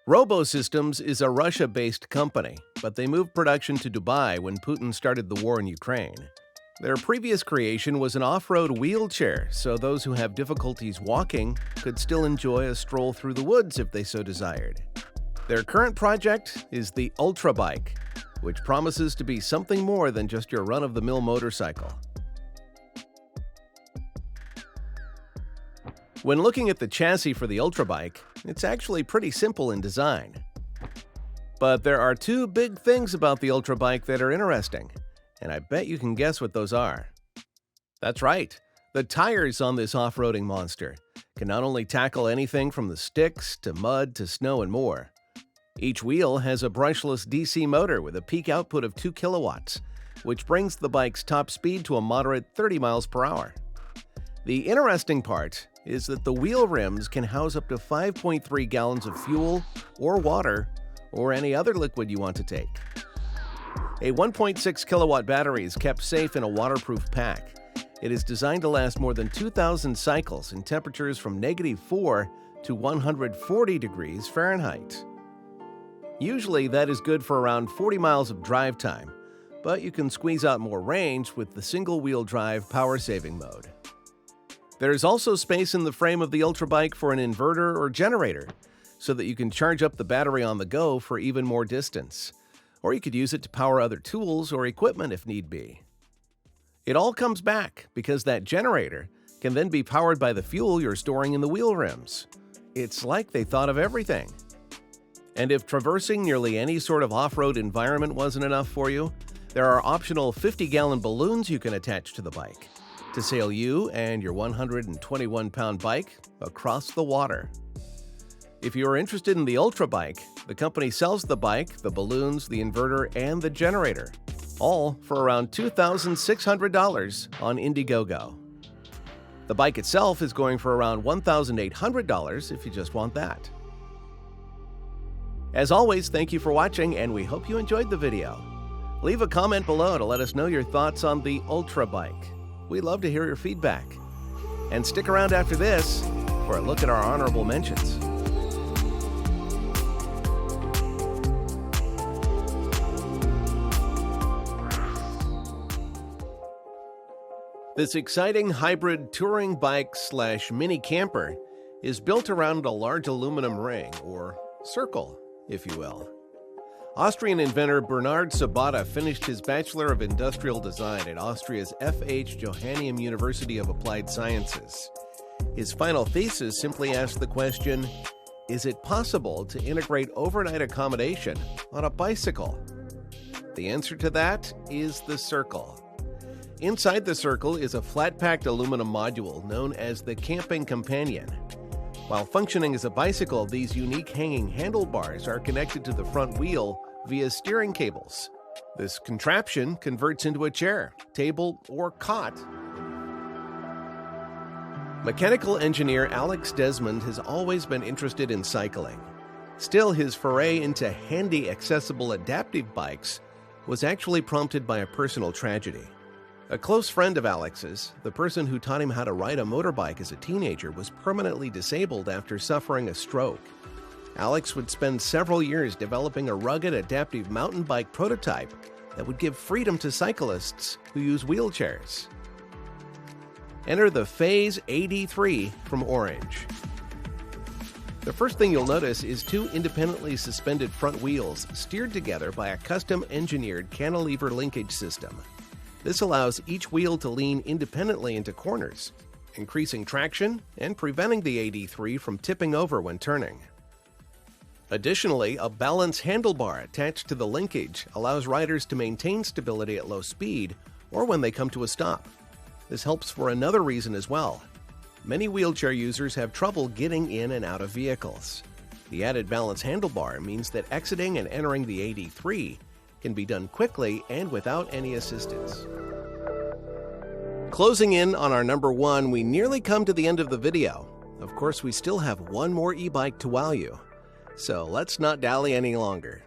Robo Systems is a Russia-based company, but they moved production to Dubai when Putin started the war in Ukraine. Their previous creation was an off-road wheelchair, so those who have difficulties walking could still enjoy a stroll through the woods if they so desired. Their current project is the Ultra Bike, which promises to be something more than just your run-of-the-mill motorcycle. When looking at the chassis for the Ultra Bike, it's actually pretty simple in design. But there are two big things about the Ultra Bike that are interesting, and I bet you can guess what those are. That's right, the tires on this off-roading monster can not only tackle anything from the sticks to mud to snow and more. Each wheel has a brushless DC motor with a peak output of 2 kilowatts, which brings the bike's top speed to a moderate 30 miles per hour. The interesting part is that the wheel rims can house up to 5.3 gallons of fuel or water or any other liquid you want to take. A 1.6 kilowatt battery is kept safe in a waterproof pack. It is designed to last more than 2,000 cycles in temperatures from -4 to 140 degrees Fahrenheit. Usually that is good for around 40 miles of drive time, but you can squeeze out more range with the single-wheel drive power-saving mode. There is also space in the frame of the Ultra Bike for an inverter or generator, so that you can charge up the battery on the go for even more distance, or you could use it to power other tools or equipment if need be. It all comes back because that generator can then be powered by the fuel you're storing in the wheel rims. It's like they thought of everything. And if traversing nearly any sort of off-road environment wasn't enough for you, there are optional 50-gallon balloons you can attach to the bike to sail you and your 121-pound bike across the water. If you are interested in the Ultra Bike, the company sells the bike, the balloons, the inverter, and the generator, all for around $2,600 on Indiegogo. The bike itself is going for around $1,800 if you just want that. As always, thank you for watching, and we hope you enjoyed the video. Leave a comment below to let us know your thoughts on the Ultra Bike. We'd love to hear your feedback. And stick around after this for a look at our honorable mentions. This exciting hybrid touring bike / mini camper is built around a large aluminum ring, or Cercle, if you will. Austrian inventor Bernhard Sabata finished his Bachelor of Industrial Design at Austria's F.H. Johanneum University of Applied Sciences. His final thesis simply asked the question, is it possible to integrate overnight accommodation on a bicycle? The answer to that is the Cercle. Inside the Cercle is a flat-packed aluminum module known as the Camping Companion. While functioning as a bicycle, these unique hanging handlebars are connected to the front wheel via steering cables. This contraption converts into a chair, table, or cot. Mechanical engineer Alex Desmond has always been interested in cycling. Still, his foray into handy, accessible, adaptive bikes was actually prompted by a personal tragedy. A close friend of Alex's, the person who taught him how to ride a motorbike as a teenager, was permanently disabled after suffering a stroke. Alex would spend several years developing a rugged, adaptive mountain bike prototype that would give freedom to cyclists who use wheelchairs. Enter the Phase AD3 from Orange. The first thing you'll notice is two independently suspended front wheels steered together by a custom-engineered cantilever linkage system. This allows each wheel to lean independently into corners, increasing traction and preventing the AD3 from tipping over when turning. Additionally, a balance handlebar attached to the linkage allows riders to maintain stability at low speed or when they come to a stop. This helps for another reason as well. Many wheelchair users have trouble getting in and out of vehicles. The added balance handlebar means that exiting and entering the AD3 can be done quickly and without any assistance. Closing in on our number one, we nearly come to the end of the video. Of course, we still have one more e-bike to wow you. So let's not dally any longer.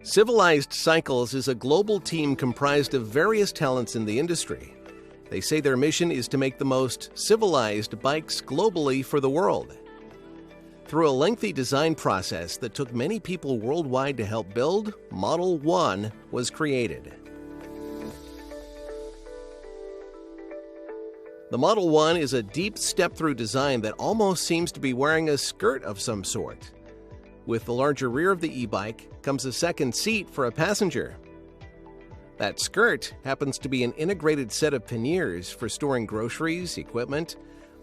Civilized Cycles is a global team comprised of various talents in the industry. They say their mission is to make the most civilized bikes globally for the world. Through a lengthy design process that took many people worldwide to help build, Model 1 was created. The Model 1 is a deep step-through design that almost seems to be wearing a skirt of some sort. With the larger rear of the e-bike comes a second seat for a passenger. That skirt happens to be an integrated set of panniers for storing groceries, equipment,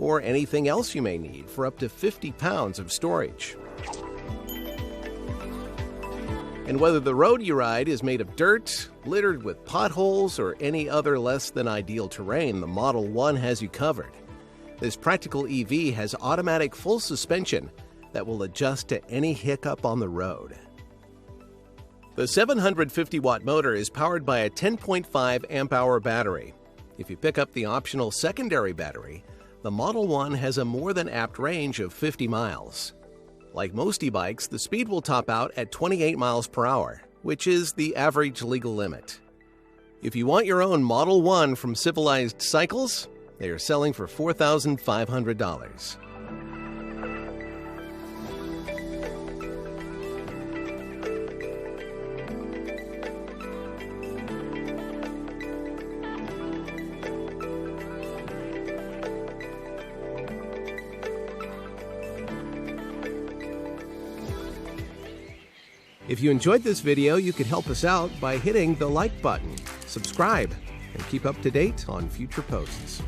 or anything else you may need for up to 50 pounds of storage. And whether the road you ride is made of dirt, littered with potholes, or any other less than ideal terrain, the Model 1 has you covered. This practical EV has automatic full suspension that will adjust to any hiccup on the road. The 750-watt motor is powered by a 10.5 amp-hour battery. If you pick up the optional secondary battery, the Model 1 has a more than apt range of 50 miles. Like most e-bikes, the speed will top out at 28 miles per hour, which is the average legal limit. If you want your own Model 1 from Civilized Cycles, they are selling for $4,500. If you enjoyed this video, you could help us out by hitting the like button, subscribe, and keep up to date on future posts.